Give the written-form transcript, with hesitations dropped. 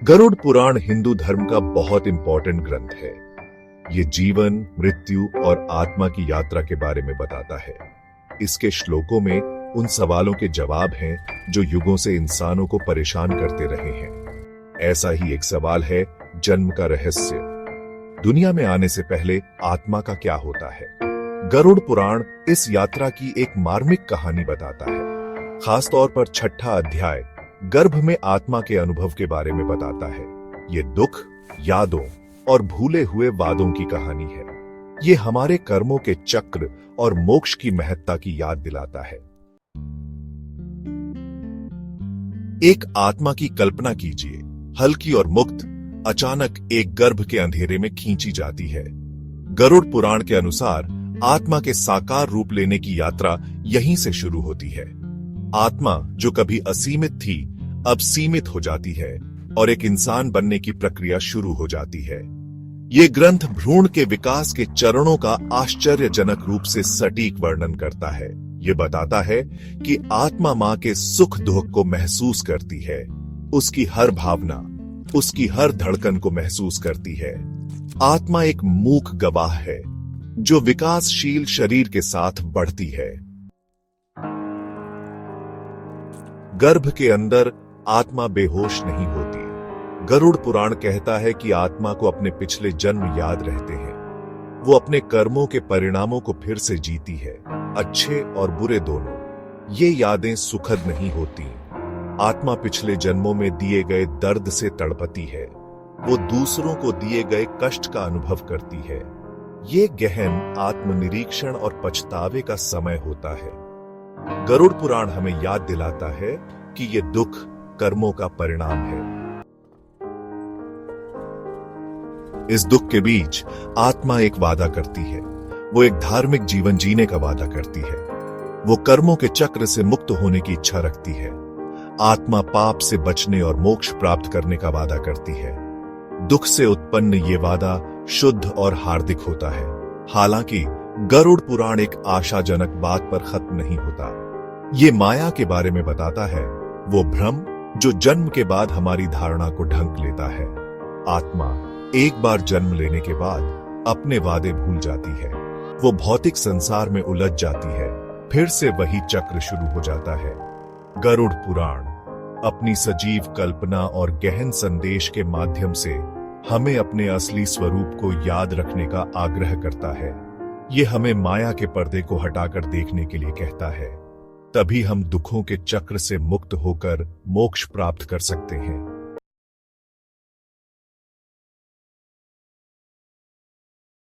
गरुड़ पुराण हिंदू धर्म का बहुत इंपॉर्टेंट ग्रंथ है। ये जीवन, मृत्यु और आत्मा की यात्रा के बारे में बताता है। इसके श्लोकों में उन सवालों के जवाब हैं जो युगों से इंसानों को परेशान करते रहे हैं। ऐसा ही एक सवाल है जन्म का रहस्य। दुनिया में आने से पहले आत्मा का क्या होता है? गरुड़ पुराण इस यात्रा की एक मार्मिक कहानी बताता है। खासतौर पर छठा अध्याय गर्भ में आत्मा के अनुभव के बारे में बताता है। ये दुख, यादों और भूले हुए वादों की कहानी है। ये हमारे कर्मों के चक्र और मोक्ष की महत्ता की याद दिलाता है। एक आत्मा की कल्पना कीजिए, हल्की और मुक्त, अचानक एक गर्भ के अंधेरे में खींची जाती है। गरुड़ पुराण के अनुसार आत्मा के साकार रूप लेने की यात्रा यहीं से शुरू होती है। आत्मा जो कभी असीमित थी अब सीमित हो जाती है और एक इंसान बनने की प्रक्रिया शुरू हो जाती है। ये ग्रंथ भ्रूण के विकास के चरणों का आश्चर्यजनक रूप से सटीक वर्णन करता है। ये बताता है कि आत्मा मां के सुख दुख को महसूस करती है, उसकी हर भावना, उसकी हर धड़कन को महसूस करती है। आत्मा एक मूक गवाह है जो विकासशील शरीर के साथ बढ़ती है। गर्भ के अंदर आत्मा बेहोश नहीं होती। गरुड़ पुराण कहता है कि आत्मा को अपने पिछले जन्म याद रहते हैं। वो अपने कर्मों के परिणामों को फिर से जीती है, अच्छे और बुरे दोनों। ये यादें सुखद नहीं होती। आत्मा पिछले जन्मों में दिए गए दर्द से तड़पती है। वो दूसरों को दिए गए कष्ट का अनुभव करती है। ये गहन आत्मनिरीक्षण और पछतावे का समय होता है। गरुड़ पुराण हमें याद दिलाता है कि ये दुख कर्मों का परिणाम है। इस दुख के बीच आत्मा एक वादा करती है। वो एक धार्मिक जीवन जीने का वादा करती है। वो कर्मों के चक्र से मुक्त होने की इच्छा रखती है। आत्मा पाप से बचने और मोक्ष प्राप्त करने का वादा करती है। दुख से उत्पन्न ये वादा शुद्ध और हार्दिक होता है। हालांकि गरुड़ पुराण एक आशाजनक बात पर खत्म नहीं होता। ये माया के बारे में बताता है, वो भ्रम जो जन्म के बाद हमारी धारणा को ढंक लेता है। आत्मा एक बार जन्म लेने के बाद अपने वादे भूल जाती है। वो भौतिक संसार में उलझ जाती है। फिर से वही चक्र शुरू हो जाता है। गरुड़ पुराण अपनी सजीव कल्पना और गहन संदेश के माध्यम से हमें अपने असली स्वरूप को याद रखने का आग्रह करता है। ये हमें माया के पर्दे को हटाकर देखने के लिए कहता है। तभी हम दुखों के चक्र से मुक्त होकर मोक्ष प्राप्त कर सकते हैं।